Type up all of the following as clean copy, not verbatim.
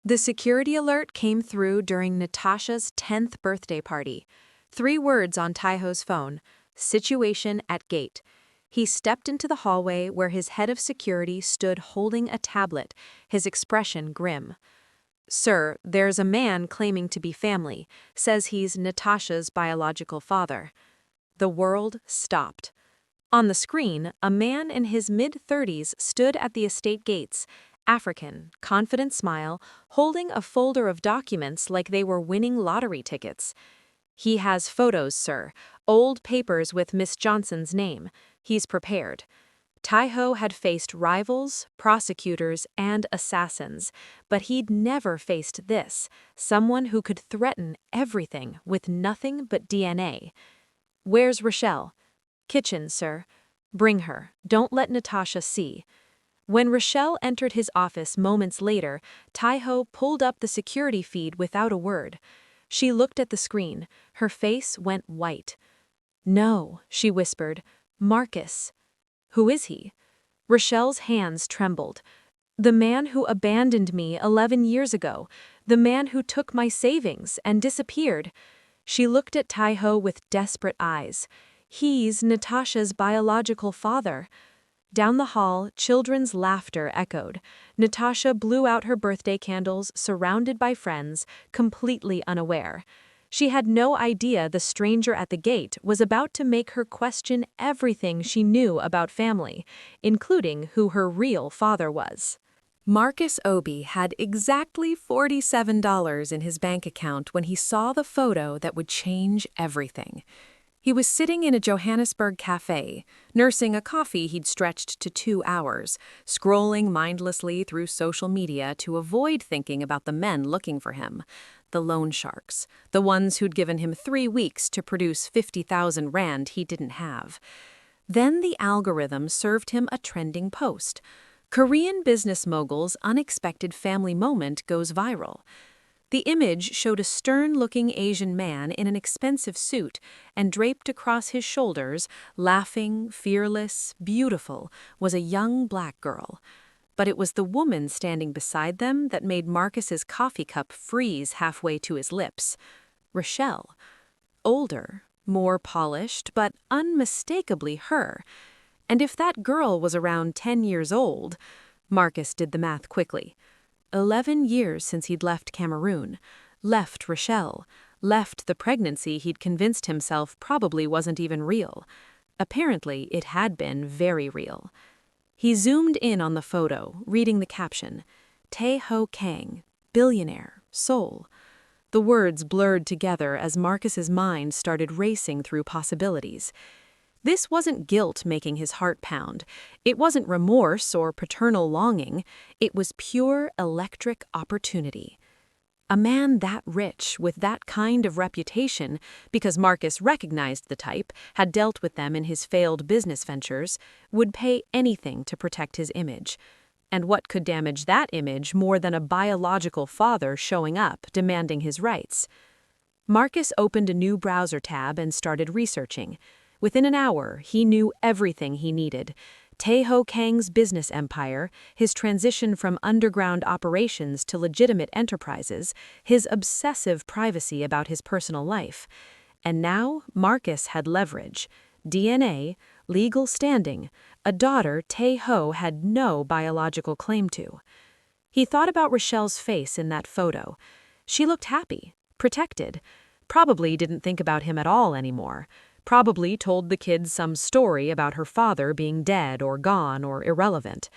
The security alert came through during Natasha's 10th birthday party. 3 words on Taiho's phone: situation at gate. He stepped into the hallway where his head of security stood holding a tablet, his expression grim. "Sir, there's a man claiming to be family, says he's Natasha's biological father." The world stopped. On the screen, a man in his mid-30s stood at the estate gates, African, confident smile, holding a folder of documents like they were winning lottery tickets. "He has photos, sir, old papers with Miss Johnson's name. He's prepared." Taiho had faced rivals, prosecutors, and assassins, but he'd never faced this, someone who could threaten everything with nothing but DNA. "Where's Rachelle?" "Kitchen, sir." "Bring her. Don't let Natasha see." When Rachelle entered his office moments later, Taiho pulled up the security feed without a word. She looked at the screen. Her face went white. "No," she whispered. "Marcus." "Who is he?" Rachelle's hands trembled. "The man who abandoned me 11 years ago. The man who took my savings and disappeared." She looked at Taiho with desperate eyes. "He's Natasha's biological father." Down the hall, children's laughter echoed. Natasha blew out her birthday candles, surrounded by friends, completely unaware. She had no idea the stranger at the gate was about to make her question everything she knew about family, including who her real father was. Marcus Obi had exactly $47 in his bank account when he saw the photo that would change everything. He was sitting in a Johannesburg cafe, nursing a coffee he'd stretched to 2 hours, scrolling mindlessly through social media to avoid thinking about the men looking for him, the loan sharks, the ones who'd given him 3 weeks to produce 50,000 rand he didn't have. Then the algorithm served him a trending post. Korean business mogul's unexpected family moment goes viral. The image showed a stern-looking Asian man in an expensive suit, and draped across his shoulders, laughing, fearless, beautiful, was a young black girl. But it was the woman standing beside them that made Marcus's coffee cup freeze halfway to his lips. Rachelle. Older, more polished, but unmistakably her. And if that girl was around 10 years old, Marcus did the math quickly. 11 years since he'd left Cameroon, left Rachelle, left the pregnancy he'd convinced himself probably wasn't even real. Apparently, it had been very real. He zoomed in on the photo, reading the caption, "Tae-ho Kang, billionaire, Seoul." The words blurred together as Marcus's mind started racing through possibilities. This wasn't guilt making his heart pound. It wasn't remorse or paternal longing. It was pure electric opportunity. A man that rich, with that kind of reputation, because Marcus recognized the type, had dealt with them in his failed business ventures, would pay anything to protect his image. And what could damage that image more than a biological father showing up, demanding his rights? Marcus opened a new browser tab and started researching. Within an hour, he knew everything he needed. Tae-ho Kang's business empire, his transition from underground operations to legitimate enterprises, his obsessive privacy about his personal life. And now, Marcus had leverage. DNA, legal standing, a daughter Tae-ho had no biological claim to. He thought about Rachelle's face in that photo. She looked happy, protected, probably didn't think about him at all anymore. Probably told the kids some story about her father being dead or gone or irrelevant.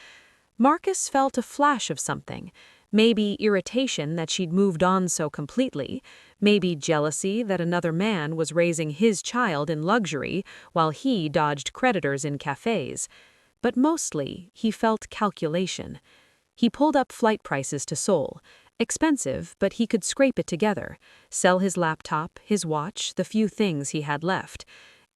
Marcus felt a flash of something. Maybe irritation that she'd moved on so completely. Maybe jealousy that another man was raising his child in luxury while he dodged creditors in cafes. But mostly, he felt calculation. He pulled up flight prices to Seoul. Expensive, but he could scrape it together. Sell his laptop, his watch, the few things he had left.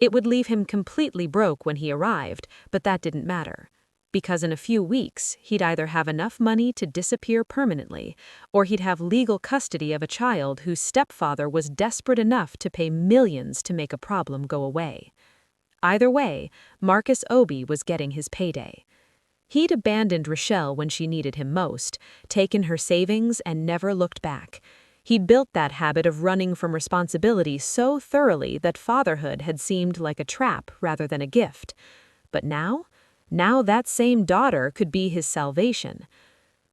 It would leave him completely broke when he arrived, but that didn't matter. Because in a few weeks, he'd either have enough money to disappear permanently, or he'd have legal custody of a child whose stepfather was desperate enough to pay millions to make a problem go away. Either way, Marcus Obi was getting his payday. He'd abandoned Rachelle when she needed him most, taken her savings, and never looked back. He'd built that habit of running from responsibility so thoroughly that fatherhood had seemed like a trap rather than a gift. But now that same daughter could be his salvation.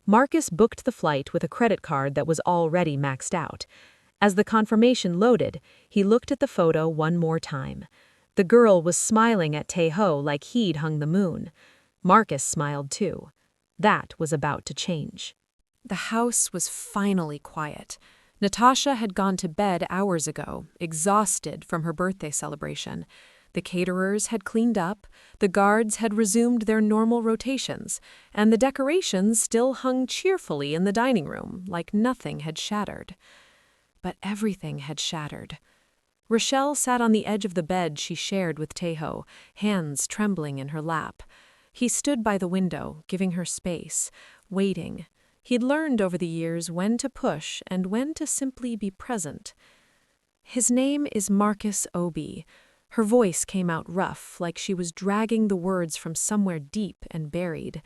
Marcus booked the flight with a credit card that was already maxed out. As the confirmation loaded, he looked at the photo one more time. The girl was smiling at Tae-ho like he'd hung the moon. Marcus smiled too. That was about to change. The house was finally quiet. Natasha had gone to bed hours ago, exhausted from her birthday celebration. The caterers had cleaned up, the guards had resumed their normal rotations, and the decorations still hung cheerfully in the dining room, like nothing had shattered. But everything had shattered. Rachelle sat on the edge of the bed she shared with Tae-ho, hands trembling in her lap. He stood by the window, giving her space, waiting. He'd learned over the years when to push and when to simply be present. His name is Marcus Obi. Her voice came out rough, like she was dragging the words from somewhere deep and buried.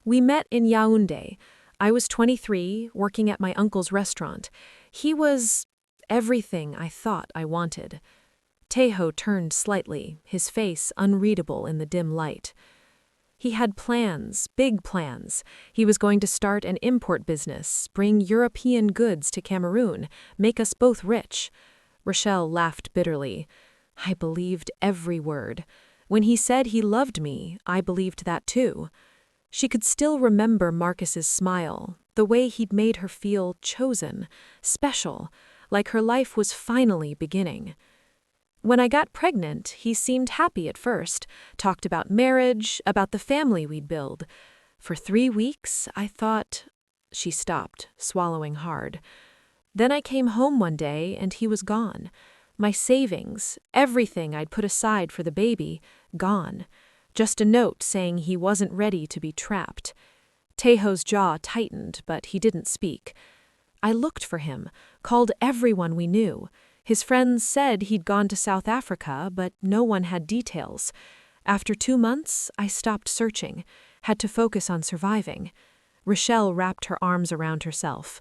We met in Yaoundé. I was 23, working at my uncle's restaurant. He was everything I thought I wanted. Tae-ho turned slightly, his face unreadable in the dim light. He had plans, big plans. He was going to start an import business, bring European goods to Cameroon, make us both rich. Rachelle laughed bitterly. I believed every word. When he said he loved me, I believed that too. She could still remember Marcus's smile, the way he'd made her feel chosen, special, like her life was finally beginning. When I got pregnant, he seemed happy at first, talked about marriage, about the family we'd build. For 3 weeks, I thought... She stopped, swallowing hard. Then I came home one day and he was gone. My savings, everything I'd put aside for the baby, gone. Just a note saying he wasn't ready to be trapped. Tae-ho's jaw tightened, but he didn't speak. I looked for him, called everyone we knew. His friends said he'd gone to South Africa, but no one had details. After 2 months, I stopped searching, had to focus on surviving. Rachelle wrapped her arms around herself.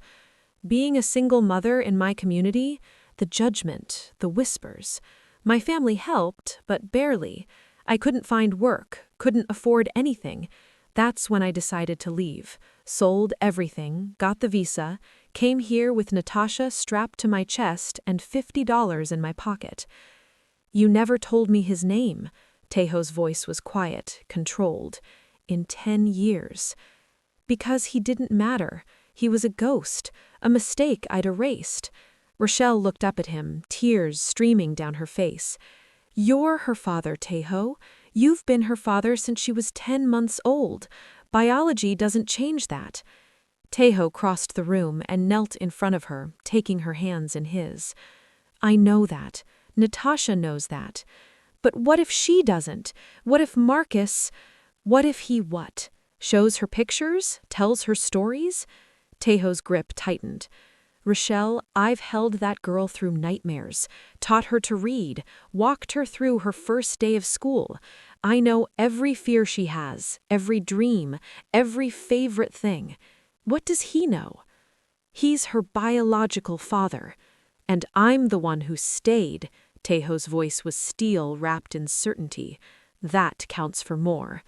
Being a single mother in my community, the judgment, the whispers. My family helped, but barely. I couldn't find work, couldn't afford anything. That's when I decided to leave. Sold everything, got the visa, came here with Natasha strapped to my chest and $50 in my pocket. You never told me his name. Tae-ho's voice was quiet, controlled. In 10 years. Because he didn't matter. He was a ghost, a mistake I'd erased. Rachelle looked up at him, tears streaming down her face. You're her father, Tae-ho. You've been her father since she was 10 months old. Biology doesn't change that. Tae-ho crossed the room and knelt in front of her, taking her hands in his. I know that. Natasha knows that. But what if she doesn't? What if Marcus... What if he what? Shows her pictures? Tells her stories? Tae-ho's grip tightened. Rachelle, I've held that girl through nightmares, taught her to read, walked her through her first day of school. I know every fear she has, every dream, every favorite thing. What does he know? He's her biological father. And I'm the one who stayed. Tae-ho's voice was steel wrapped in certainty. That counts for more.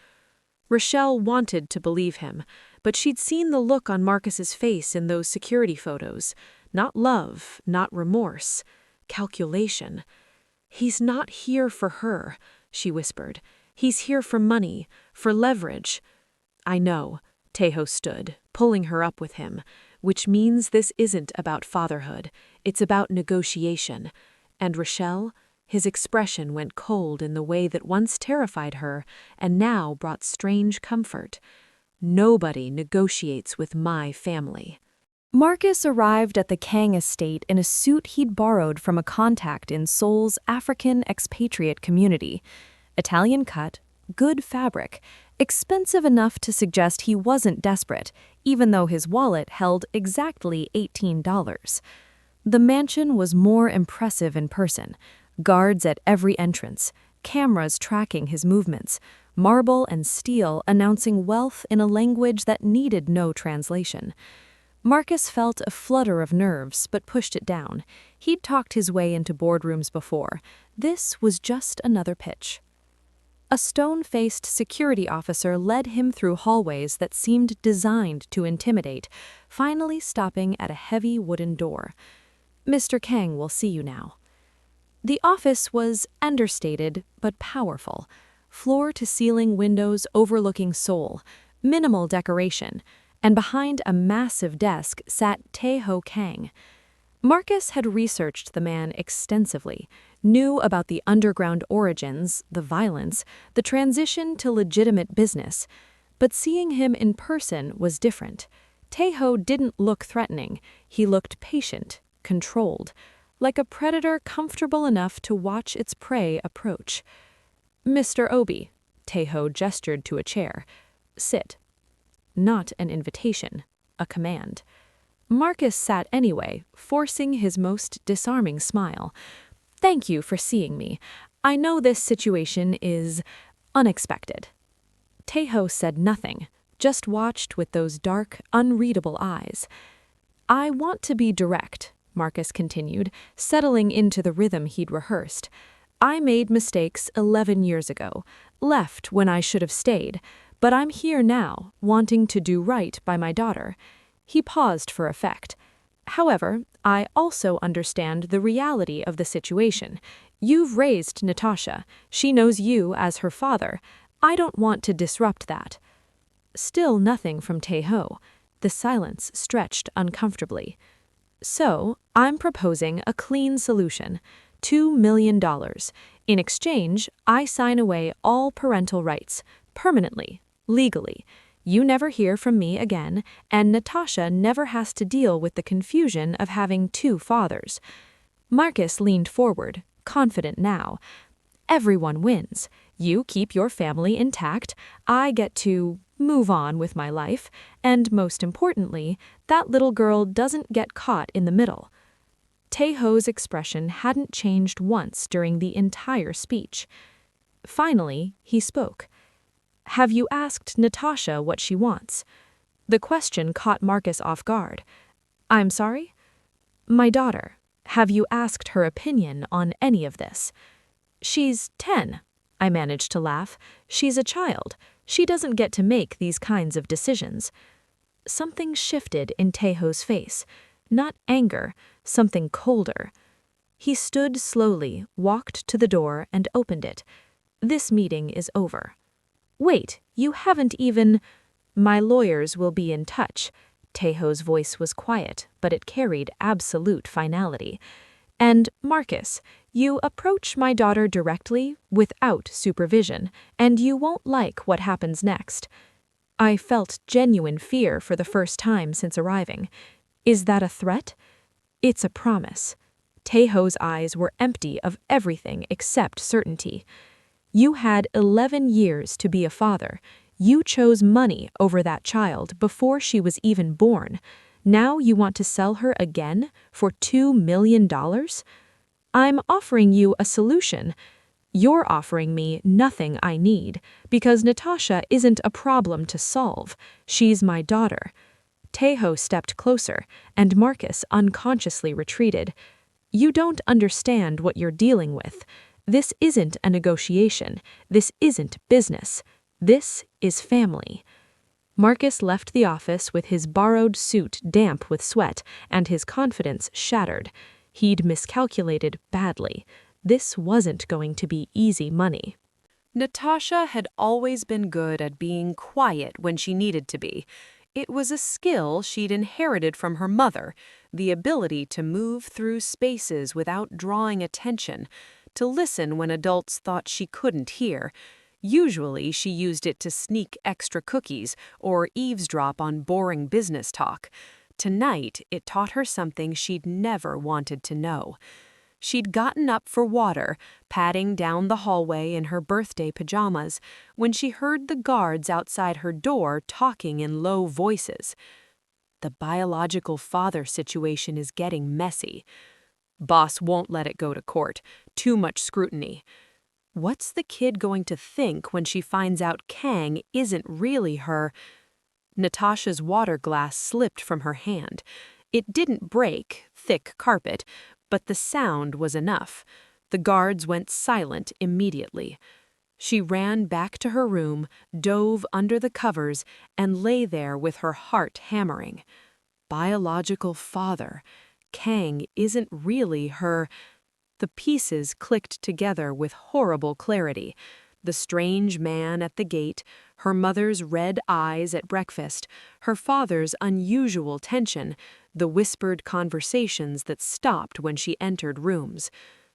Rachelle wanted to believe him, but she'd seen the look on Marcus's face in those security photos. Not love, not remorse. Calculation. He's not here for her, she whispered. He's here for money, for leverage. I know. Tae-ho stood, pulling her up with him, which means this isn't about fatherhood. It's about negotiation. And Rachelle, his expression went cold in the way that once terrified her and now brought strange comfort. Nobody negotiates with my family. Marcus arrived at the Kang estate in a suit he'd borrowed from a contact in Seoul's African expatriate community. Italian cut, good fabric, expensive enough to suggest he wasn't desperate, even though his wallet held exactly $18. The mansion was more impressive in person. Guards at every entrance, cameras tracking his movements, marble and steel announcing wealth in a language that needed no translation. Marcus felt a flutter of nerves but pushed it down. He'd talked his way into boardrooms before. This was just another pitch. A stone-faced security officer led him through hallways that seemed designed to intimidate, finally stopping at a heavy wooden door. "Mr. Kang will see you now." The office was understated but powerful. Floor-to-ceiling windows overlooking Seoul, minimal decoration, and behind a massive desk sat Kang. Marcus had researched the man extensively, knew about the underground origins, the violence, the transition to legitimate business. But seeing him in person was different. Tae-ho didn't look threatening. He looked patient, controlled, like a predator comfortable enough to watch its prey approach. "Mr. Obi," Tae-ho gestured to a chair. "Sit." Not an invitation, a command. Marcus sat anyway, forcing his most disarming smile. "Thank you for seeing me. I know this situation is unexpected." Tae-ho said nothing, just watched with those dark, unreadable eyes. "I want to be direct," Marcus continued, settling into the rhythm he'd rehearsed. "I made mistakes 11 years ago, left when I should have stayed, but I'm here now, wanting to do right by my daughter." He paused for effect. "However, I also understand the reality of the situation. You've raised Natasha. She knows you as her father. I don't want to disrupt that." Still nothing from Tae-ho. The silence stretched uncomfortably. "So, I'm proposing a clean solution. $2 million. In exchange, I sign away all parental rights, permanently, legally. You never hear from me again, and Natasha never has to deal with the confusion of having two fathers." Marcus leaned forward, confident now. "Everyone wins. You keep your family intact, I get to move on with my life, and most importantly, that little girl doesn't get caught in the middle." Tae-ho's expression hadn't changed once during the entire speech. Finally, he spoke. "Have you asked Natasha what she wants?" The question caught Marcus off guard. "I'm sorry?" "My daughter. Have you asked her opinion on any of this?" "She's 10. I managed to laugh. "She's a child. She doesn't get to make these kinds of decisions." Something shifted in Tae-ho's face. Not anger, something colder. He stood slowly, walked to the door, and opened it. "This meeting is over." "Wait, you haven't even—" "My lawyers will be in touch." Tae-ho's voice was quiet, but it carried absolute finality. "And, Marcus, you approach my daughter directly, without supervision, and you won't like what happens next." I felt genuine fear for the first time since arriving. "Is that a threat?" "It's a promise." Tae-ho's eyes were empty of everything except certainty. "You had 11 years to be a father. You chose money over that child before she was even born. Now you want to sell her again for $2 million? I'm offering you a solution. You're offering me nothing I need, because Natasha isn't a problem to solve. She's my daughter." Tae-ho stepped closer, and Marcus unconsciously retreated. "You don't understand what you're dealing with. This isn't a negotiation. This isn't business. This is family." Marcus left the office with his borrowed suit damp with sweat and his confidence shattered. He'd miscalculated badly. This wasn't going to be easy money. Natasha had always been good at being quiet when she needed to be. It was a skill she'd inherited from her mother, the ability to move through spaces without drawing attention, to listen when adults thought she couldn't hear. Usually, she used it to sneak extra cookies or eavesdrop on boring business talk. Tonight, it taught her something she'd never wanted to know. She'd gotten up for water, padding down the hallway in her birthday pajamas, when she heard the guards outside her door talking in low voices. The biological father situation is getting messy. Boss won't let it go to court. Too much scrutiny. What's the kid going to think when she finds out Kang isn't really her? Natasha's water glass slipped from her hand. It didn't break, thick carpet, but the sound was enough. The guards went silent immediately. She ran back to her room, dove under the covers, and lay there with her heart hammering. Biological father. Kang isn't really her. The pieces clicked together with horrible clarity. The strange man at the gate, her mother's red eyes at breakfast, her father's unusual tension, the whispered conversations that stopped when she entered rooms.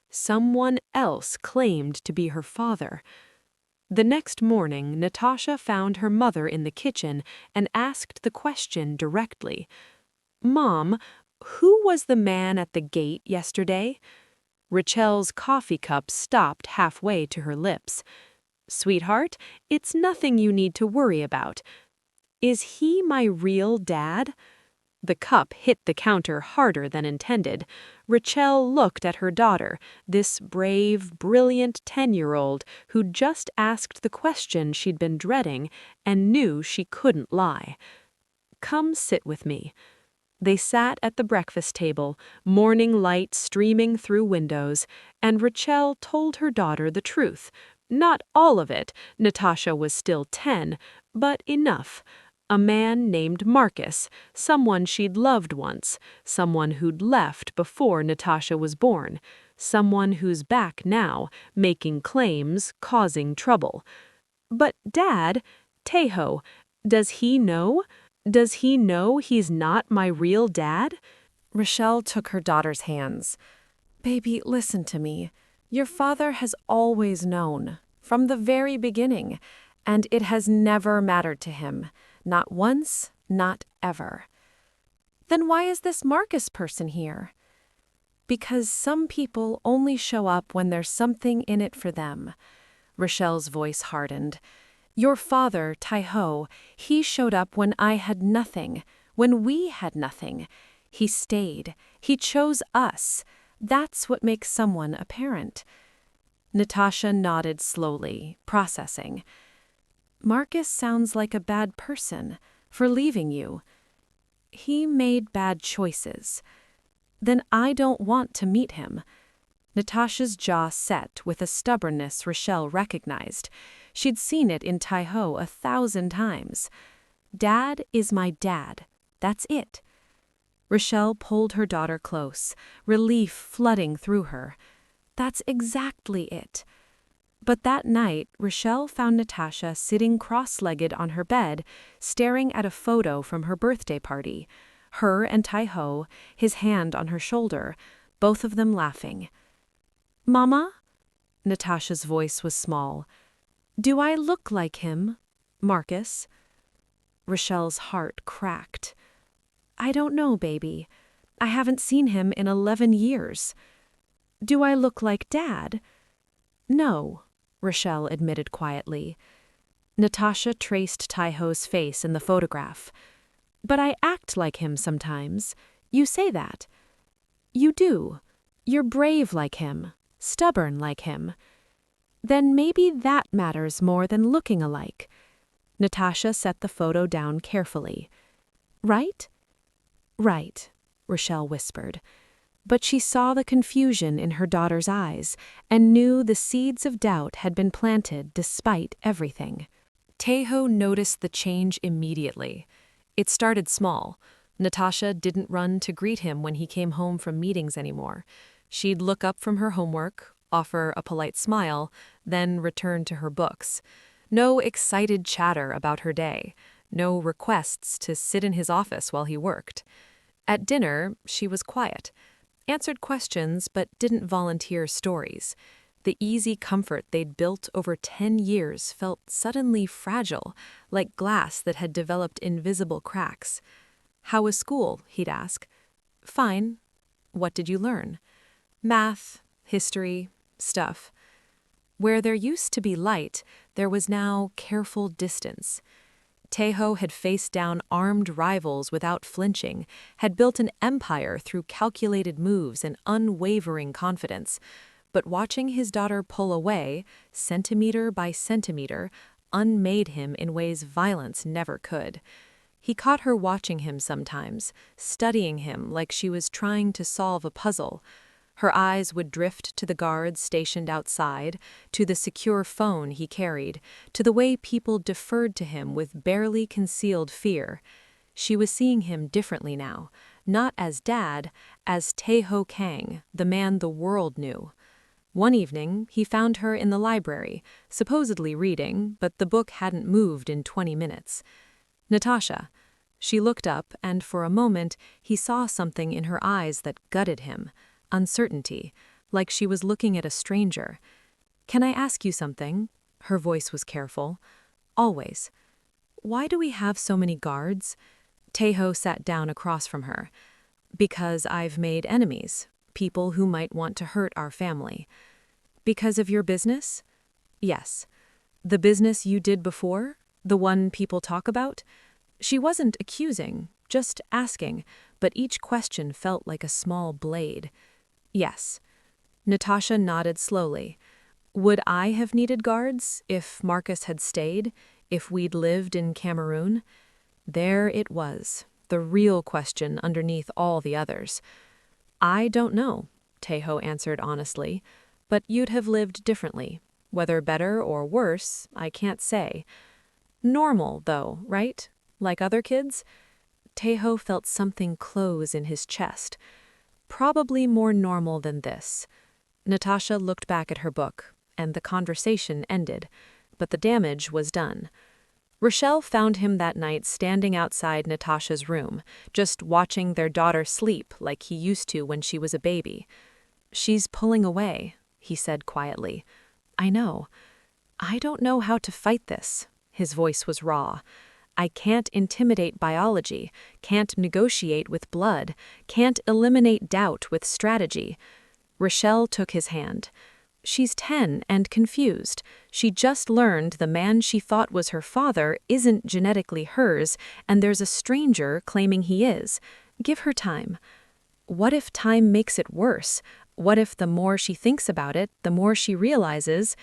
Someone else claimed to be her father. The next morning, Natasha found her mother in the kitchen and asked the question directly. "Mom, who was the man at the gate yesterday?" Rachelle's coffee cup stopped halfway to her lips. "Sweetheart, it's nothing you need to worry about. Is he my real dad?" The cup hit the counter harder than intended. Rachelle looked at her daughter, this brave, brilliant 10-year-old who'd just asked the question she'd been dreading and knew she couldn't lie. "Come sit with me." They sat at the breakfast table, morning light streaming through windows, and Rachelle told her daughter the truth. Not all of it, Natasha was still 10, but enough. A man named Marcus, someone she'd loved once, someone who'd left before Natasha was born, someone who's back now, making claims, causing trouble. "But Dad, Taeho, does he know? Does he know he's not my real dad?" Rachelle took her daughter's hands. "Baby, listen to me. Your father has always known, from the very beginning, and it has never mattered to him. Not once, not ever." "Then why is this Marcus person here?" "Because some people only show up when there's something in it for them." Rachelle's voice hardened. "Your father, Taeho, he showed up when I had nothing, when we had nothing. He stayed. He chose us. That's what makes someone a parent." Natasha nodded slowly, processing. "Marcus sounds like a bad person for leaving you. He made bad choices. Then I don't want to meet him." Natasha's jaw set with a stubbornness Rachelle recognized. She'd seen it in Taeho 1,000 times. "Dad is my dad. That's it." Rachelle pulled her daughter close, relief flooding through her. "That's exactly it." But that night, Rachelle found Natasha sitting cross-legged on her bed, staring at a photo from her birthday party. Her and Taeho, his hand on her shoulder, both of them laughing. "Mama?" Natasha's voice was small. "Do I look like him, Marcus?" Rachelle's heart cracked. "I don't know, baby. I haven't seen him in 11 years. Do I look like Dad?" "No," Rachelle admitted quietly. Natasha traced Taeho's face in the photograph. "But I act like him sometimes. You say that." "You do. You're brave like him, stubborn like him." "Then maybe that matters more than looking alike." Natasha set the photo down carefully. "Right?" "Right," Rachelle whispered. But she saw the confusion in her daughter's eyes and knew the seeds of doubt had been planted despite everything. Taeho noticed the change immediately. It started small. Natasha didn't run to greet him when he came home from meetings anymore. She'd look up from her homework, offer a polite smile, then return to her books. No excited chatter about her day. No requests to sit in his office while he worked. At dinner, she was quiet. Answered questions but didn't volunteer stories. The easy comfort they'd built over 10 years felt suddenly fragile, like glass that had developed invisible cracks. "How was school?" he'd ask. "Fine." "What did you learn?" "Math, history, stuff." Where there used to be light, there was now careful distance. Taeho had faced down armed rivals without flinching, had built an empire through calculated moves and unwavering confidence. but watching his daughter pull away, centimeter by centimeter, unmade him in ways violence never could. He caught her watching him sometimes, studying him like she was trying to solve a puzzle. Her eyes would drift to the guards stationed outside, to the secure phone he carried, to the way people deferred to him with barely concealed fear. She was seeing him differently now, not as dad, as Tae-ho Kang, the man the world knew. One evening, he found her in the library, supposedly reading, but the book hadn't moved in 20 minutes. Natasha. She looked up, and for a moment, he saw something in her eyes that gutted him. Uncertainty, like she was looking at a stranger. "Can I ask you something?" Her voice was careful. "Always. Why do we have so many guards?" Tae-ho sat down across from her. "Because I've made enemies, people who might want to hurt our family." "Because of your business?" "Yes." "The business you did before? The one people talk about?" She wasn't accusing, just asking, but each question felt like a small blade. "Yes." Natasha nodded slowly. "Would I have needed guards if Marcus had stayed, if we'd lived in Cameroon?" There it was, the real question underneath all the others. "I don't know," Tae-ho answered honestly, "but you'd have lived differently. Whether better or worse, I can't say. Normal, though, right? Like other kids?" Tae-ho felt something close in his chest. Probably more normal than this. Natasha looked back at her book, and the conversation ended, but the damage was done. Rachelle found him that night standing outside Natasha's room, just watching their daughter sleep like he used to when she was a baby. "She's pulling away," he said quietly. "I know. I don't know how to fight this." His voice was raw. "I can't intimidate biology, can't negotiate with blood, can't eliminate doubt with strategy." Rachelle took his hand. "She's 10 and confused. She just learned the man she thought was her father isn't genetically hers, and there's a stranger claiming he is. Give her time." What if time makes it worse? What if the more she thinks about it, the more she realizes?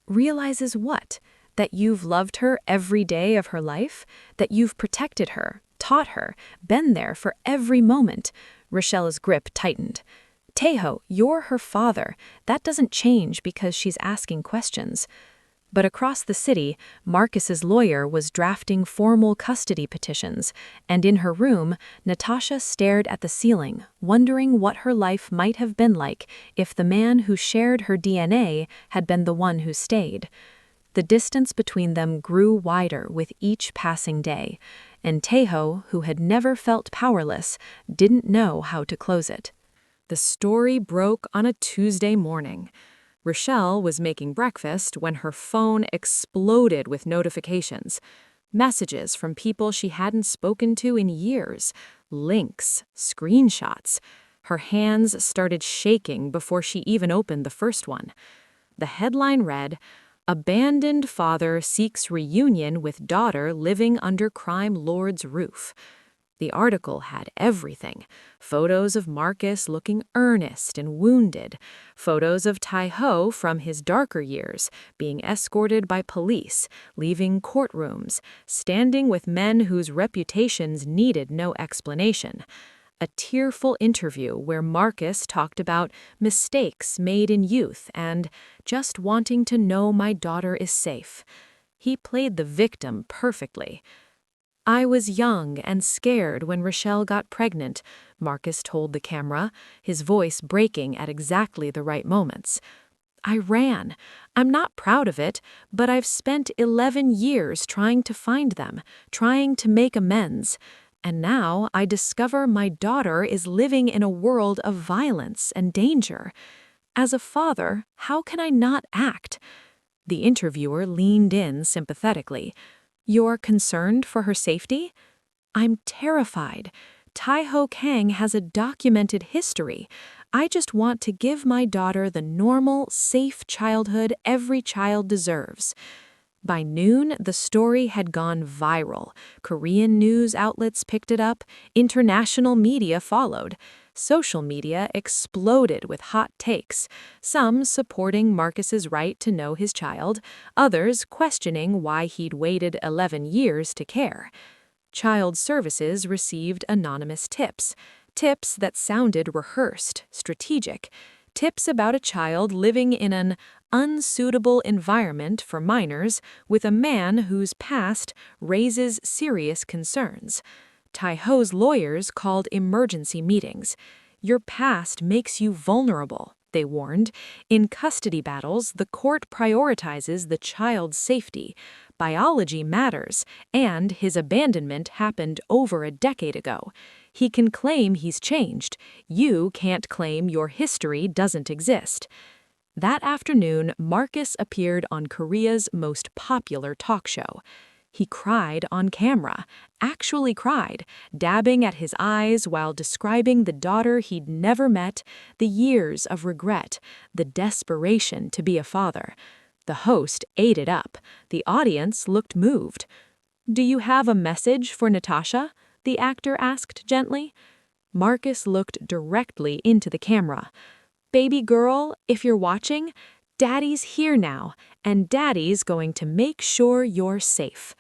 Realizes what? That you've loved her every day of her life? That you've protected her, taught her, been there for every moment? Rachelle's grip tightened. "Tae-ho, you're her father. That doesn't change because she's asking questions." But across the city, Marcus's lawyer was drafting formal custody petitions, and in her room, Natasha stared at the ceiling, wondering what her life might have been like if the man who shared her DNA had been the one who stayed. The distance between them grew wider with each passing day, and Tae-ho, who had never felt powerless, didn't know how to close it. The story broke on a Tuesday morning. Rachelle was making breakfast when her phone exploded with notifications. Messages from people she hadn't spoken to in years, links, screenshots. Her hands started shaking before she even opened the first one. The headline read, "Abandoned father seeks reunion with daughter living under crime lord's roof." The article had everything. Photos of Marcus looking earnest and wounded. Photos of Tae-ho from his darker years, being escorted by police, leaving courtrooms, standing with men whose reputations needed no explanation. A tearful interview where Marcus talked about mistakes made in youth and just wanting to know my daughter is safe. He played the victim perfectly. "I was young and scared when Rachelle got pregnant," Marcus told the camera, his voice breaking at exactly the right moments. "I ran. I'm not proud of it, but I've spent 11 years trying to find them, trying to make amends. And now I discover my daughter is living in a world of violence and danger. As a father, how can I not act?" The interviewer leaned in sympathetically. "You're concerned for her safety?" "I'm terrified. Tae-ho Kang has a documented history. I just want to give my daughter the normal, safe childhood every child deserves." By noon, the story had gone viral. Korean news outlets picked it up. International media followed. Social media exploded with hot takes, some supporting Marcus's right to know his child, others questioning why he'd waited 11 years to care. Child Services received anonymous tips, tips that sounded rehearsed, strategic, tips about a child living in an unsuitable environment for minors with a man whose past raises serious concerns. Tai-ho's lawyers called emergency meetings. Your past makes you vulnerable, they warned. In custody battles, the court prioritizes the child's safety. Biology matters, and his abandonment happened over a decade ago. He can claim he's changed. You can't claim your history doesn't exist. That afternoon, Marcus appeared on Korea's most popular talk show. He cried on camera, actually cried, dabbing at his eyes while describing the daughter he'd never met, the years of regret, the desperation to be a father. The host ate it up. The audience looked moved. "Do you have a message for Natasha?" the actor asked gently. Marcus looked directly into the camera. "Baby girl, if you're watching, Daddy's here now, and Daddy's going to make sure you're safe."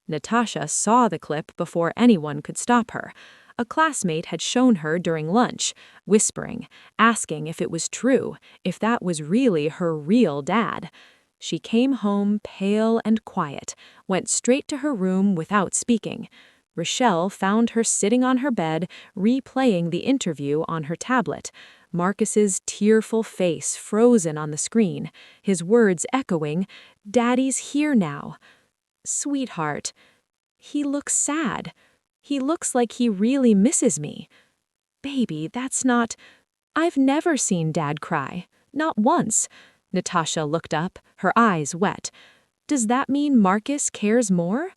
Natasha saw the clip before anyone could stop her. A classmate had shown her during lunch, whispering, asking if it was true, if that was really her real dad. She came home pale and quiet, went straight to her room without speaking. Rachelle found her sitting on her bed, replaying the interview on her tablet. Marcus's tearful face frozen on the screen, his words echoing, "Daddy's here now." "Sweetheart, he looks sad. He looks like he really misses me." "Baby, that's not—" "I've never seen Dad cry. Not once." Natasha looked up, her eyes wet. "Does that mean Marcus cares more?"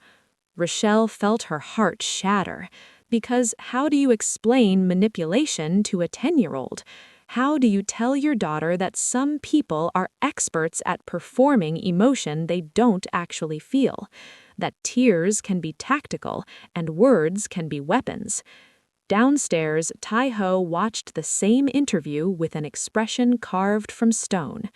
Rachelle felt her heart shatter. Because how do you explain manipulation to a 10-year-old? How do you tell your daughter that some people are experts at performing emotion they don't actually feel? That tears can be tactical and words can be weapons? Downstairs, Tai-ho watched the same interview with an expression carved from stone.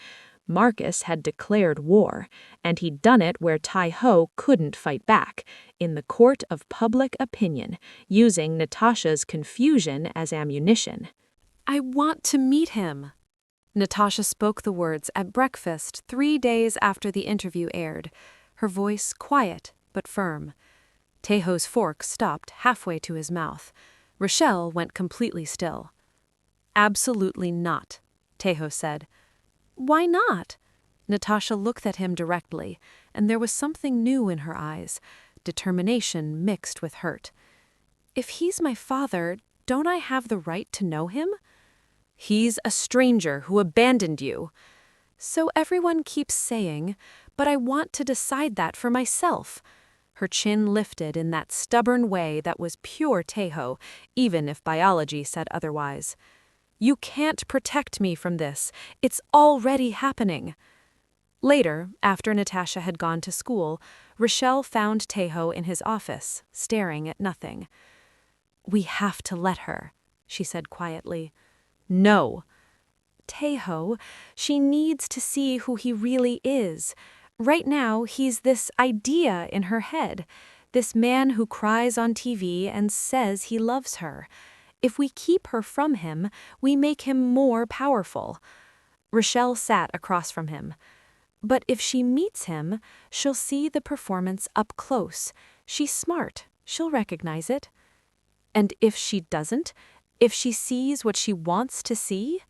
Marcus had declared war, and he'd done it where Tai-ho couldn't fight back, in the court of public opinion, using Natasha's confusion as ammunition. "I want to meet him." Natasha spoke the words at breakfast 3 days after the interview aired, her voice quiet but firm. Taeho's fork stopped halfway to his mouth. Rachelle went completely still. "Absolutely not," Taeho said. "Why not?" Natasha looked at him directly, and there was something new in her eyes, determination mixed with hurt. "If he's my father, don't I have the right to know him?" "He's a stranger who abandoned you." "So everyone keeps saying, but I want to decide that for myself." Her chin lifted in that stubborn way that was pure Taeho, even if biology said otherwise. "You can't protect me from this. It's already happening." Later, after Natasha had gone to school, Rachelle found Taeho in his office, staring at nothing. "We have to let her," she said quietly. "No." "Taeho, she needs to see who he really is. Right now, he's this idea in her head, this man who cries on TV and says he loves her. If we keep her from him, we make him more powerful." Rachelle sat across from him. "But if she meets him, she'll see the performance up close. She's smart. She'll recognize it." "And if she doesn't? If she sees what she wants to see?"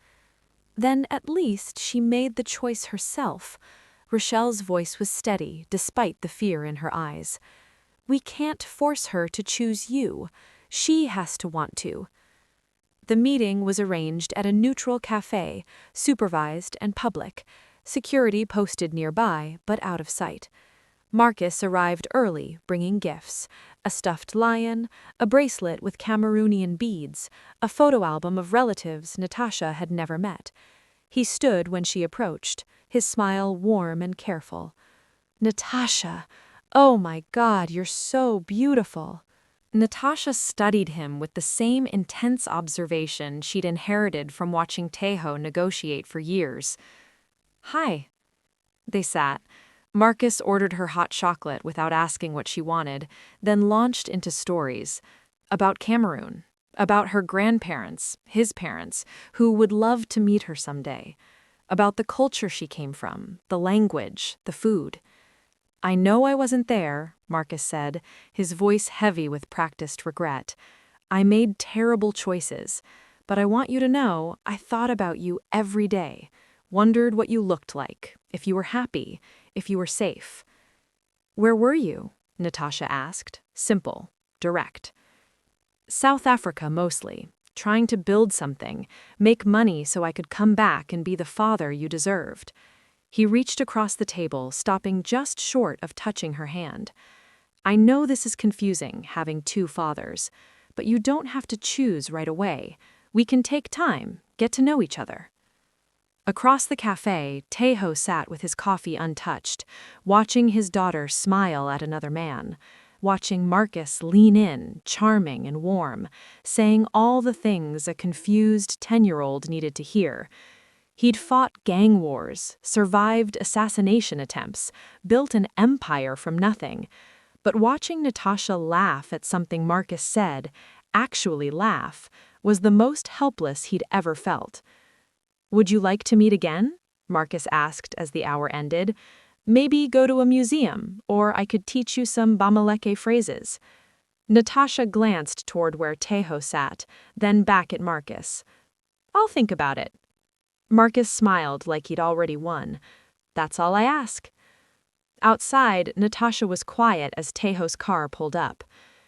"Then at least she made the choice herself." Rachelle's voice was steady, despite the fear in her eyes. "We can't force her to choose you. She has to want to." The meeting was arranged at a neutral cafe, supervised and public, security posted nearby but out of sight. Marcus arrived early, bringing gifts: a stuffed lion, a bracelet with Cameroonian beads, a photo album of relatives Natasha had never met. He stood when she approached, his smile warm and careful. "Natasha, oh my God, you're so beautiful." Natasha studied him with the same intense observation she'd inherited from watching Taeho negotiate for years. "Hi." They sat. Marcus ordered her hot chocolate without asking what she wanted, then launched into stories. About Cameroon. About her grandparents, his parents, who would love to meet her someday. About the culture she came from, the language, the food. "I know I wasn't there," Marcus said, his voice heavy with practiced regret. "I made terrible choices, but I want you to know I thought about you every day, wondered what you looked like, if you were happy, if you were safe." "Where were you?" Natasha asked, simple, direct. "South Africa mostly, trying to build something, make money so I could come back and be the father you deserved." He reached across the table, stopping just short of touching her hand. "I know this is confusing, having two fathers, but you don't have to choose right away. We can take time, get to know each other." Across the cafe, Taeho sat with his coffee untouched, watching his daughter smile at another man, watching Marcus lean in, charming and warm, saying all the things a confused 10-year-old needed to hear. He'd fought gang wars, survived assassination attempts, built an empire from nothing. But watching Natasha laugh at something Marcus said, actually laugh, was the most helpless he'd ever felt. "Would you like to meet again?" Marcus asked as the hour ended. "Maybe go to a museum, or I could teach you some Bamileke phrases." Natasha glanced toward where Taeho sat, then back at Marcus. "I'll think about it." Marcus smiled like he'd already won. "That's all I ask." Outside, Natasha was quiet as Taeho's car pulled up.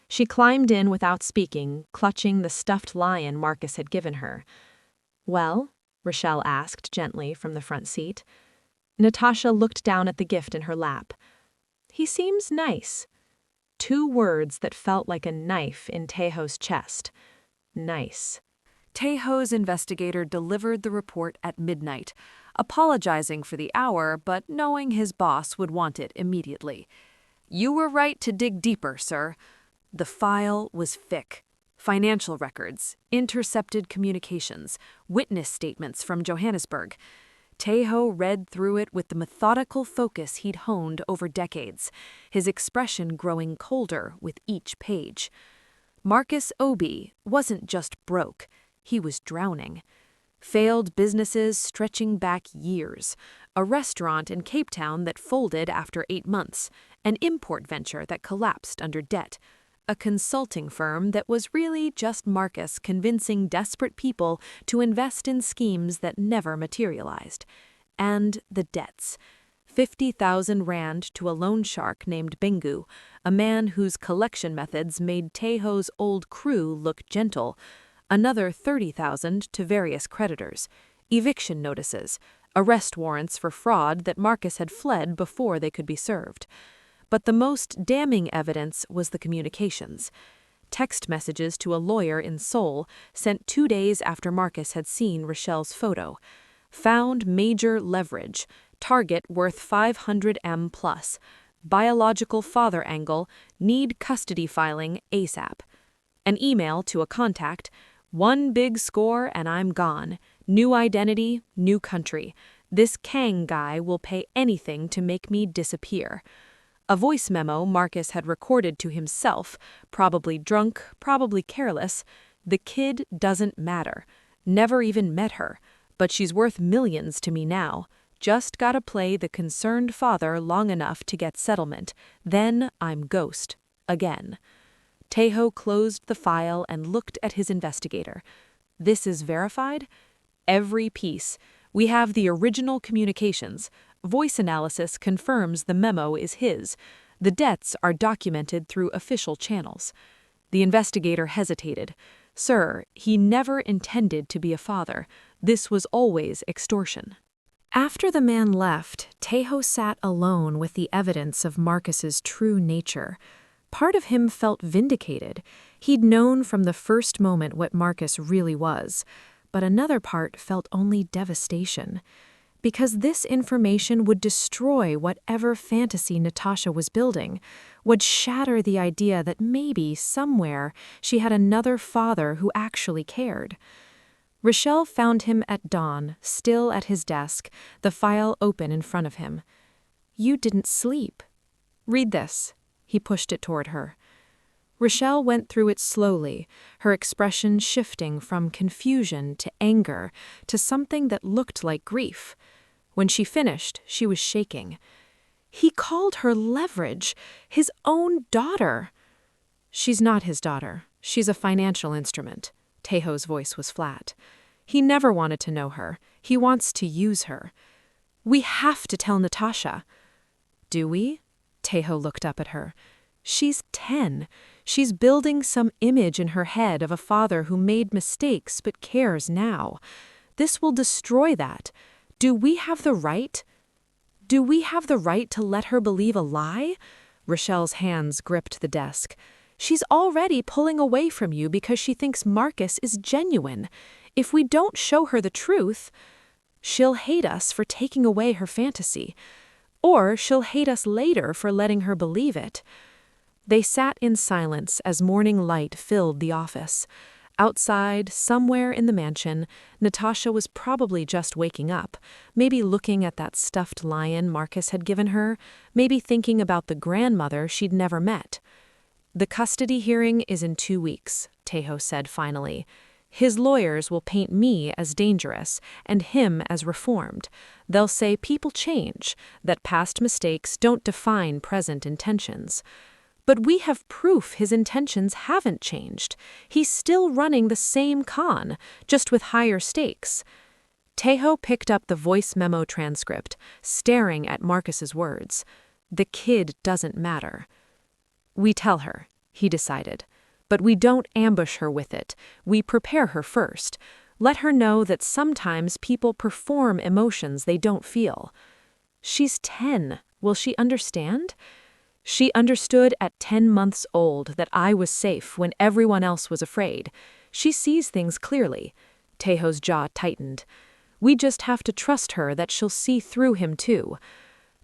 She climbed in without speaking, clutching the stuffed lion Marcus had given her. "Well?" Rachelle asked gently from the front seat. Natasha looked down at the gift in her lap. "He seems nice." Two words that felt like a knife in Taeho's chest. Nice. Taeho's investigator delivered the report at midnight, apologizing for the hour but knowing his boss would want it immediately. "You were right to dig deeper, sir." The file was thick. Financial records, intercepted communications, witness statements from Johannesburg. Taeho read through it with the methodical focus he'd honed over decades, his expression growing colder with each page. Marcus Obi wasn't just broke. He was drowning. Failed businesses stretching back years, a restaurant in Cape Town that folded after 8 months, an import venture that collapsed under debt, a consulting firm that was really just Marcus convincing desperate people to invest in schemes that never materialized. And the debts. 50,000 rand to a loan shark named Bengu, a man whose collection methods made Taeho's old crew look gentle. Another 30,000 to various creditors, eviction notices, arrest warrants for fraud that Marcus had fled before they could be served. But the most damning evidence was the communications. Text messages to a lawyer in Seoul sent 2 days after Marcus had seen Rachelle's photo. Found major leverage, target worth 500M plus, biological father angle, need custody filing ASAP. An email to a contact, 1 big score and I'm gone. New identity, new country. This Kang guy will pay anything to make me disappear. A voice memo Marcus had recorded to himself, probably drunk, probably careless. "The kid doesn't matter. Never even met her. But she's worth millions to me now. Just gotta play the concerned father long enough to get settlement. Then I'm ghost. Again." Taeho closed the file and looked at his investigator. "This is verified?" "Every piece. We have the original communications. Voice analysis confirms the memo is his. The debts are documented through official channels." The investigator hesitated. "Sir, he never intended to be a father. This was always extortion." After the man left, Taeho sat alone with the evidence of Marcus's true nature. Part of him felt vindicated. He'd known from the first moment what Marcus really was. But another part felt only devastation. because this information would destroy whatever fantasy Natasha was building, would shatter the idea that maybe, somewhere, she had another father who actually cared. Rachelle found him at dawn, still at his desk, the file open in front of him. "You didn't sleep. Read this." He pushed it toward her. Rachelle went through it slowly, her expression shifting from confusion to anger to something that looked like grief. When she finished, she was shaking. He called her leverage, his own daughter. "She's not his daughter. She's a financial instrument." Taeho's voice was flat. "He never wanted to know her. He wants to use her. We have to tell Natasha." "Do we?" Taeho looked up at her. "She's 10. She's building some image in her head of a father who made mistakes but cares now. This will destroy that. Do we have the right? Do we have the right to let her believe a lie?" Rachelle's hands gripped the desk. "She's already pulling away from you because she thinks Marcus is genuine. If we don't show her the truth, she'll hate us for taking away her fantasy. Or she'll hate us later for letting her believe it." They sat in silence as morning light filled the office. Outside, somewhere in the mansion, Natasha was probably just waking up, maybe looking at that stuffed lion Marcus had given her, maybe thinking about the grandmother she'd never met. "The custody hearing is in 2 weeks, Taeho said finally. "His lawyers will paint me as dangerous and him as reformed. They'll say people change, that past mistakes don't define present intentions. But we have proof his intentions haven't changed. He's still running the same con, just with higher stakes." Taeho picked up the voice memo transcript, staring at Marcus's words. "The kid doesn't matter." "We tell her," he decided. "But we don't ambush her with it. We prepare her first. Let her know that sometimes people perform emotions they don't feel." "She's 10. Will she understand?" "She understood at 10 months old that I was safe when everyone else was afraid. She sees things clearly." Taeho's jaw tightened. "We just have to trust her that she'll see through him too."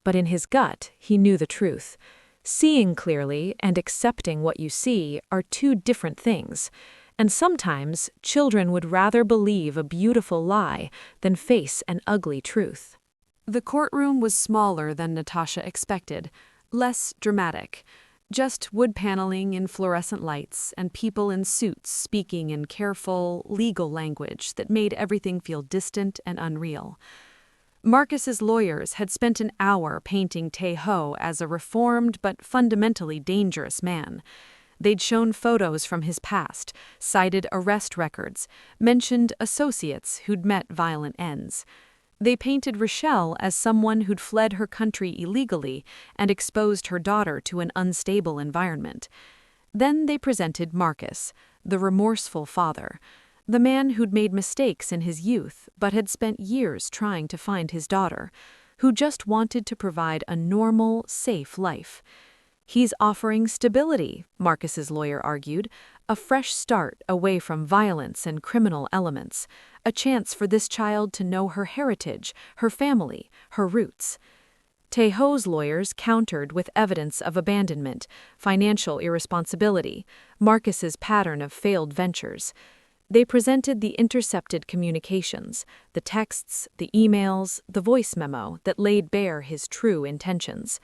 But in his gut, he knew the truth. Seeing clearly and accepting what you see are two different things. And sometimes, children would rather believe a beautiful lie than face an ugly truth. The courtroom was smaller than Natasha expected. Less dramatic. Just wood paneling in fluorescent lights and people in suits speaking in careful, legal language that made everything feel distant and unreal. Marcus's lawyers had spent an hour painting Taeho as a reformed but fundamentally dangerous man. They'd shown photos from his past, cited arrest records, mentioned associates who'd met violent ends. They painted Rachelle as someone who'd fled her country illegally and exposed her daughter to an unstable environment. Then they presented Marcus, the remorseful father, the man who'd made mistakes in his youth but had spent years trying to find his daughter, who just wanted to provide a normal, safe life. "He's offering stability," Marcus's lawyer argued, "a fresh start away from violence and criminal elements, a chance for this child to know her heritage, her family, her roots." Taeho's lawyers countered with evidence of abandonment, financial irresponsibility, Marcus's pattern of failed ventures. They presented the intercepted communications, the texts, the emails, the voice memo that laid bare his true intentions.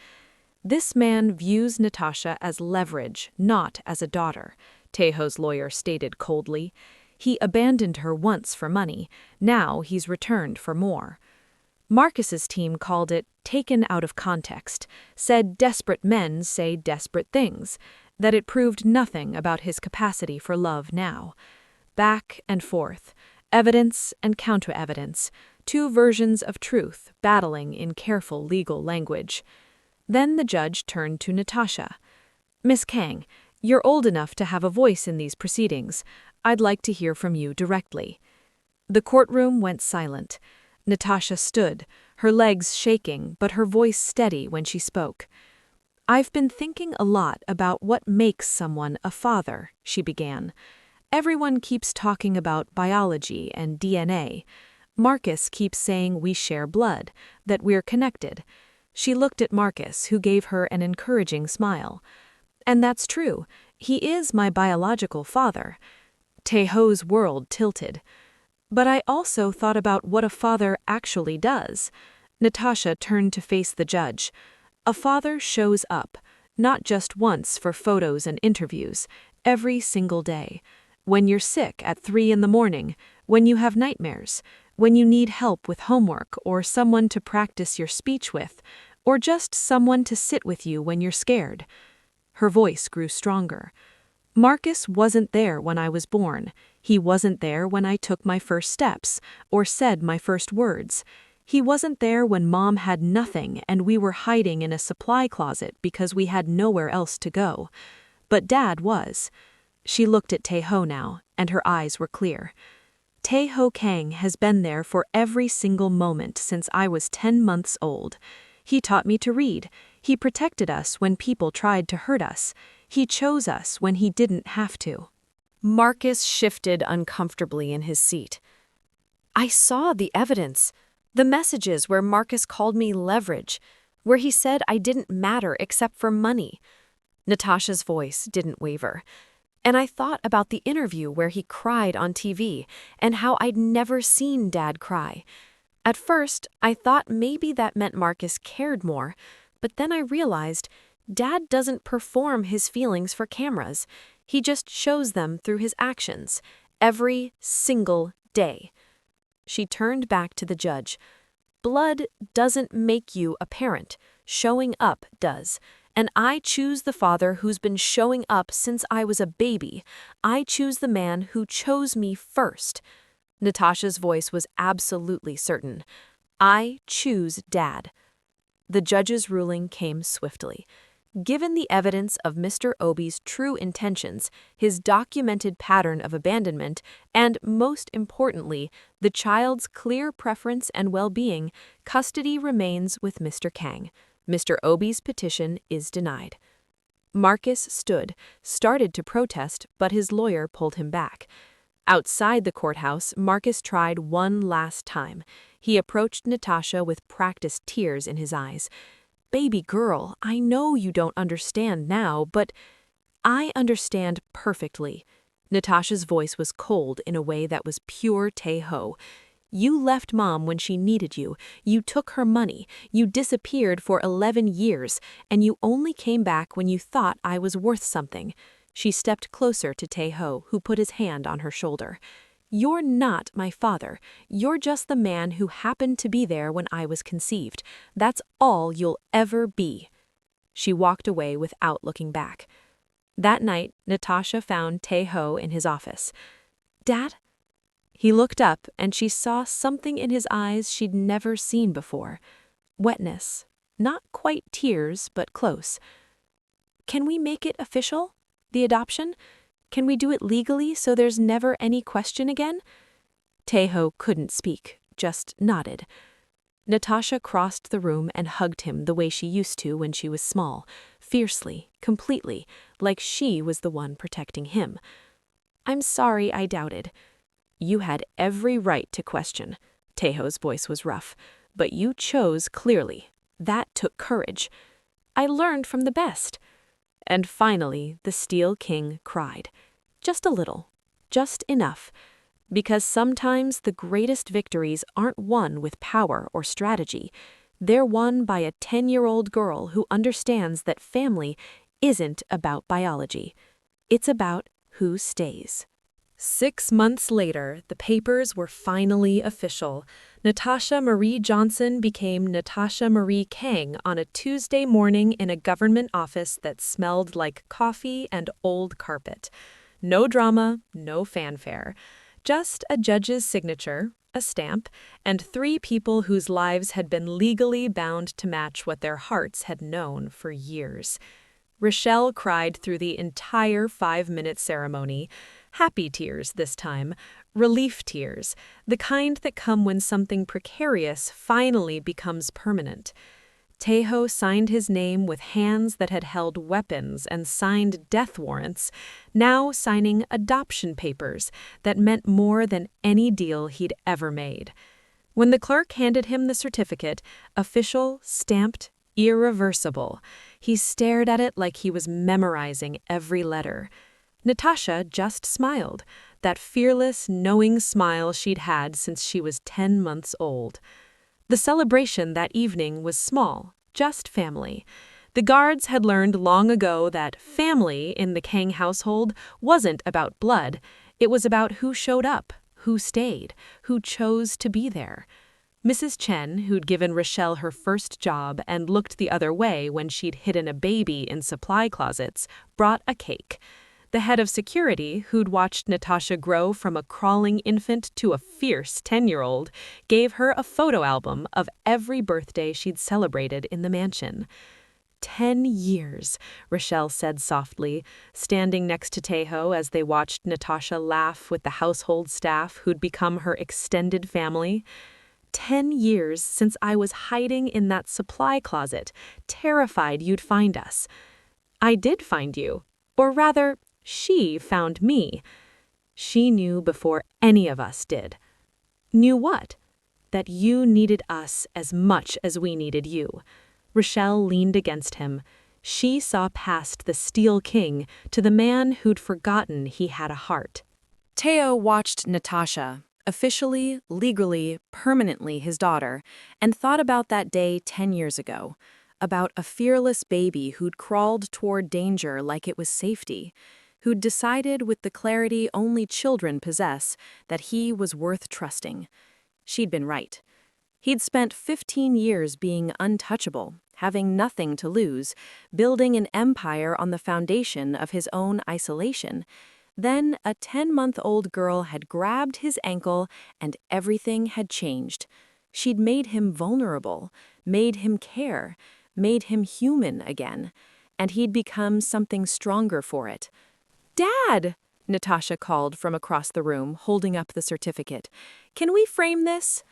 "This man views Natasha as leverage, not as a daughter," Taeho's lawyer stated coldly. "He abandoned her once for money. Now he's returned for more." Marcus's team called it taken out of context, said desperate men say desperate things, that it proved nothing about his capacity for love now. Back and forth, evidence and counter-evidence, two versions of truth battling in careful legal language. Then the judge turned to Natasha. "Miss Kang, you're old enough to have a voice in these proceedings. I'd like to hear from you directly." The courtroom went silent. Natasha stood, her legs shaking but her voice steady when she spoke. "I've been thinking a lot about what makes someone a father," she began. "Everyone keeps talking about biology and DNA. Marcus keeps saying we share blood, that we're connected. She looked at Marcus, who gave her an encouraging smile. And that's true. He is my biological father. Taeho's world tilted. But I also thought about what a father actually does. Natasha turned to face the judge. A father shows up, not just once for photos and interviews, every single day. When you're sick at 3 in the morning, when you have nightmares, when you need help with homework or someone to practice your speech with, or just someone to sit with you when you're scared. Her voice grew stronger. Marcus wasn't there when I was born. He wasn't there when I took my first steps or said my first words. He wasn't there when Mom had nothing and we were hiding in a supply closet because we had nowhere else to go. But Dad was. She looked at Taeho now, and her eyes were clear. Taeho Kang has been there for every single moment since I was 10 months old. He taught me to read. He protected us when people tried to hurt us. He chose us when he didn't have to. Marcus shifted uncomfortably in his seat. I saw the evidence. The messages where Marcus called me leverage, where he said I didn't matter except for money. Natasha's voice didn't waver. And I thought about the interview where he cried on TV and how I'd never seen Dad cry. At first, I thought maybe that meant Marcus cared more, but then I realized Dad doesn't perform his feelings for cameras. He just shows them through his actions, every single day. She turned back to the judge. Blood doesn't make you a parent. Showing up does. And I choose the father who's been showing up since I was a baby. I choose the man who chose me first. Natasha's voice was absolutely certain. I choose Dad. The judge's ruling came swiftly. Given the evidence of Mr. Obi's true intentions, his documented pattern of abandonment, and, most importantly, the child's clear preference and well-being, custody remains with Mr. Kang. Mr. Obi's petition is denied. Marcus stood, started to protest, but his lawyer pulled him back. Outside the courthouse, Marcus tried one last time. He approached Natasha with practiced tears in his eyes. Baby girl, I know you don't understand now, but I understand perfectly. Natasha's voice was cold in a way that was pure Taeho. You left Mom when she needed you. You took her money. You disappeared for 11 years, and you only came back when you thought I was worth something. She stepped closer to Taeho, who put his hand on her shoulder. You're not my father. You're just the man who happened to be there when I was conceived. That's all you'll ever be. She walked away without looking back. That night, Natasha found Taeho in his office. Dad? He looked up, and she saw something in his eyes she'd never seen before. Wetness. Not quite tears, but close. Can we make it official? The adoption? Can we do it legally so there's never any question again? Taeho couldn't speak, just nodded. Natasha crossed the room and hugged him the way she used to when she was small, fiercely, completely, like she was the one protecting him. I'm sorry I doubted. You had every right to question. Taeho's voice was rough. But you chose clearly. That took courage. I learned from the best. And finally, the Steel King cried. Just a little. Just enough. Because sometimes the greatest victories aren't won with power or strategy. They're won by a 10-year-old girl who understands that family isn't about biology. It's about who stays. 6 months later, the papers were finally official. Natasha Marie Johnson became Natasha Marie Kang on a Tuesday morning in a government office that smelled like coffee and old carpet. No drama, no fanfare. Just a judge's signature, a stamp, and 3 people whose lives had been legally bound to match what their hearts had known for years. Rachelle cried through the entire 5-minute ceremony. Happy tears this time, relief tears, the kind that come when something precarious finally becomes permanent. Taeho signed his name with hands that had held weapons and signed death warrants, now signing adoption papers that meant more than any deal he'd ever made. When the clerk handed him the certificate, official, stamped, irreversible, he stared at it like he was memorizing every letter. Natasha just smiled, that fearless, knowing smile she'd had since she was 10 months old. The celebration that evening was small, just family. The guards had learned long ago that family in the Kang household wasn't about blood. It was about who showed up, who stayed, who chose to be there. Mrs. Chen, who'd given Rachelle her first job and looked the other way when she'd hidden a baby in supply closets, brought a cake. The head of security, who'd watched Natasha grow from a crawling infant to a fierce 10-year-old, gave her a photo album of every birthday she'd celebrated in the mansion. 10 years, Rachelle said softly, standing next to Taeho as they watched Natasha laugh with the household staff who'd become her extended family. 10 years since I was hiding in that supply closet, terrified you'd find us. I did find you, or rather, she found me. She knew before any of us did. Knew what? That you needed us as much as we needed you. Rachelle leaned against him. She saw past the Steel King to the man who'd forgotten he had a heart. Taeho watched Natasha, officially, legally, permanently his daughter, and thought about that day 10 years ago, about a fearless baby who'd crawled toward danger like it was safety, who'd decided with the clarity only children possess that he was worth trusting. She'd been right. He'd spent 15 years being untouchable, having nothing to lose, building an empire on the foundation of his own isolation. Then a 10-month-old girl had grabbed his ankle and everything had changed. She'd made him vulnerable, made him care, made him human again, and he'd become something stronger for it. "Dad!" Natasha called from across the room, holding up the certificate. "Can we frame this?"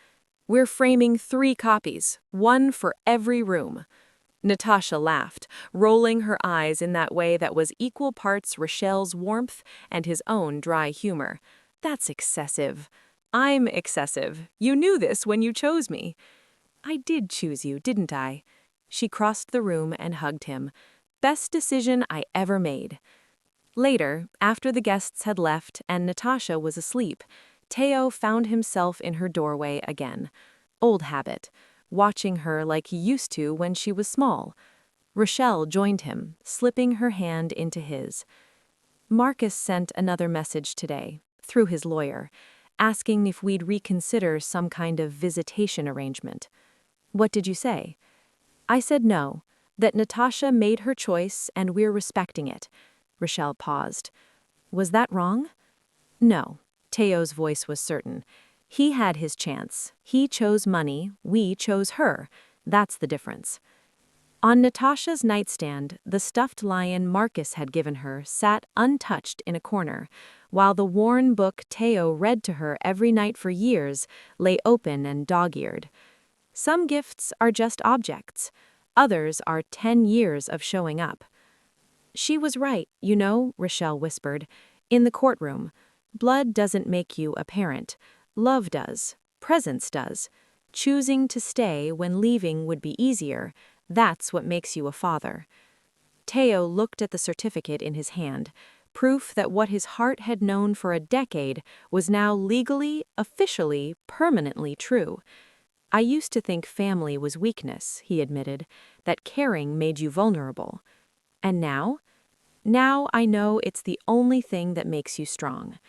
"We're framing 3 copies, 1 for every room." Natasha laughed, rolling her eyes in that way that was equal parts Rachelle's warmth and his own dry humor. "That's excessive." "I'm excessive. You knew this when you chose me." "I did choose you, didn't I?" She crossed the room and hugged him. "Best decision I ever made." Later, after the guests had left and Natasha was asleep, Taeho found himself in her doorway again. Old habit, watching her like he used to when she was small. Rachelle joined him, slipping her hand into his. "Marcus sent another message today, through his lawyer, asking if we'd reconsider some kind of visitation arrangement." "What did you say?" "I said no, that Natasha made her choice and we're respecting it." Rachelle paused. "Was that wrong?" "No." Taeho's voice was certain. "He had his chance. He chose money, we chose her. That's the difference." On Natasha's nightstand, the stuffed lion Marcus had given her sat untouched in a corner, while the worn book Taeho read to her every night for years lay open and dog-eared. Some gifts are just objects. Others are 10 years of showing up. "She was right, you know," Rachelle whispered. "In the courtroom. Blood doesn't make you a parent. Love does. Presence does. Choosing to stay when leaving would be easier, that's what makes you a father." Taeho looked at the certificate in his hand, proof that what his heart had known for a decade was now legally, officially, permanently true. "I used to think family was weakness," he admitted, "that caring made you vulnerable. And now? Now I know it's the only thing that makes you strong."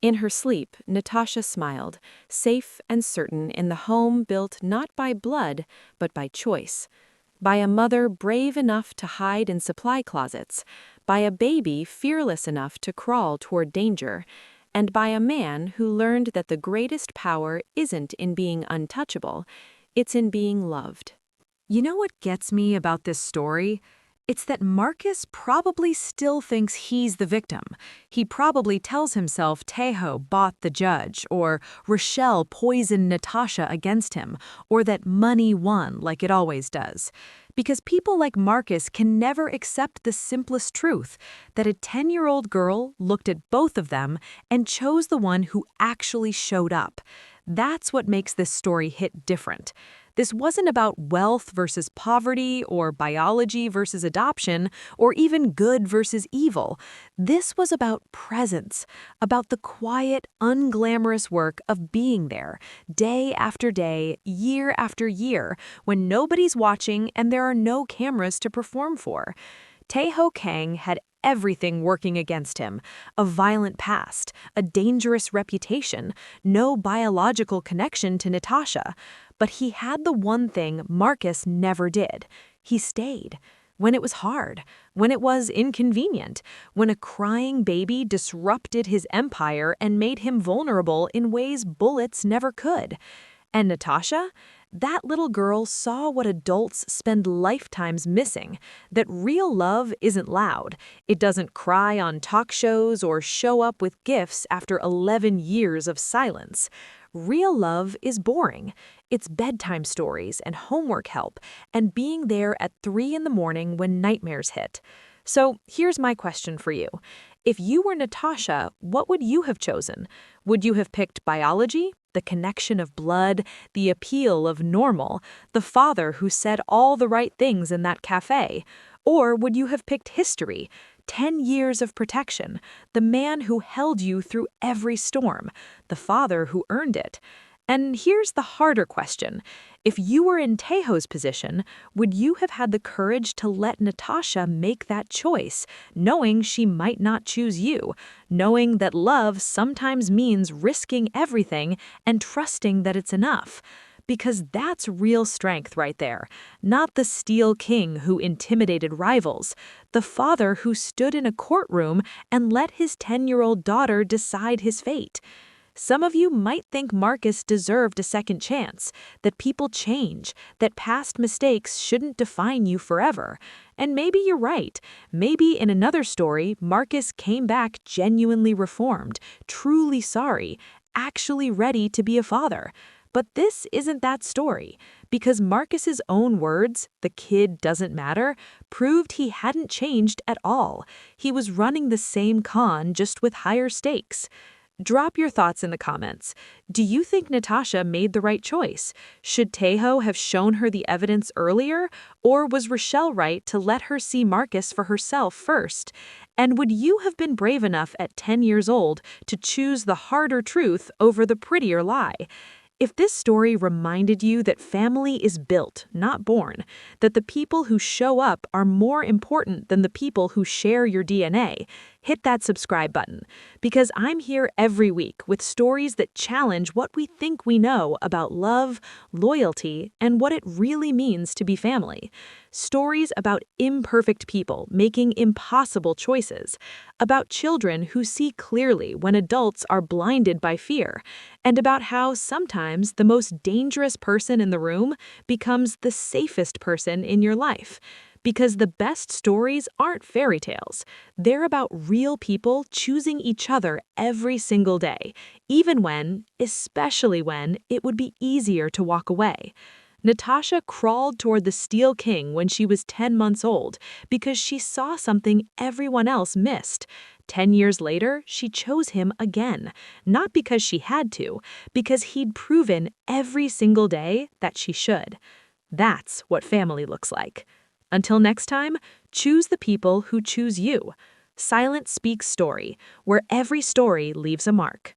In her sleep, Natasha smiled, safe and certain in the home built not by blood, but by choice. By a mother brave enough to hide in supply closets, by a baby fearless enough to crawl toward danger, and by a man who learned that the greatest power isn't in being untouchable, it's in being loved. You know what gets me about this story? It's that Marcus probably still thinks he's the victim. He probably tells himself Taeho bought the judge, or Rachelle poisoned Natasha against him, or that money won like it always does. Because people like Marcus can never accept the simplest truth, that a 10-year-old girl looked at both of them and chose the one who actually showed up. That's what makes this story hit different. This wasn't about wealth versus poverty or biology versus adoption or even good versus evil. This was about presence, about the quiet, unglamorous work of being there, day after day, year after year, when nobody's watching and there are no cameras to perform for. Tae-ho Kang had everything working against him: a violent past, a dangerous reputation, no biological connection to Natasha. But he had the one thing Marcus never did. He stayed. When it was hard, when it was inconvenient, when a crying baby disrupted his empire and made him vulnerable in ways bullets never could. And Natasha? That little girl saw what adults spend lifetimes missing, that real love isn't loud. It doesn't cry on talk shows or show up with gifts after 11 years of silence. Real love is boring. It's bedtime stories and homework help and being there at 3 in the morning when nightmares hit. So here's my question for you. If you were Natasha, what would you have chosen? Would you have picked biology, the connection of blood, the appeal of normal, the father who said all the right things in that cafe? Or would you have picked history, 10 years of protection, the man who held you through every storm, the father who earned it? And here's the harder question. If you were in Taeho's position, would you have had the courage to let Natasha make that choice, knowing she might not choose you, knowing that love sometimes means risking everything and trusting that it's enough? Because that's real strength right there. Not the steel king who intimidated rivals, the father who stood in a courtroom and let his 10-year-old daughter decide his fate. Some of you might think Marcus deserved a second chance, that people change, that past mistakes shouldn't define you forever. And maybe you're right. Maybe in another story, Marcus came back genuinely reformed, truly sorry, actually ready to be a father. But this isn't that story, because Marcus's own words, "the kid doesn't matter," proved he hadn't changed at all. He was running the same con, just with higher stakes. Drop your thoughts in the comments. Do you think Natasha made the right choice? Should Taeho have shown her the evidence earlier? Or was Rachelle right to let her see Marcus for herself first? And would you have been brave enough at 10 years old to choose the harder truth over the prettier lie? If this story reminded you that family is built, not born, that the people who show up are more important than the people who share your DNA, hit that subscribe button, because I'm here every week with stories that challenge what we think we know about love, loyalty, and what it really means to be family. Stories about imperfect people making impossible choices, about children who see clearly when adults are blinded by fear, and about how sometimes the most dangerous person in the room becomes the safest person in your life. Because the best stories aren't fairy tales. They're about real people choosing each other every single day, even when, especially when, it would be easier to walk away. Natasha crawled toward the Steel King when she was 10 months old because she saw something everyone else missed. 10 years later, she chose him again, not because she had to, because he'd proven every single day that she should. That's what family looks like. Until next time, choose the people who choose you. Silent Speaks Story, where every story leaves a mark.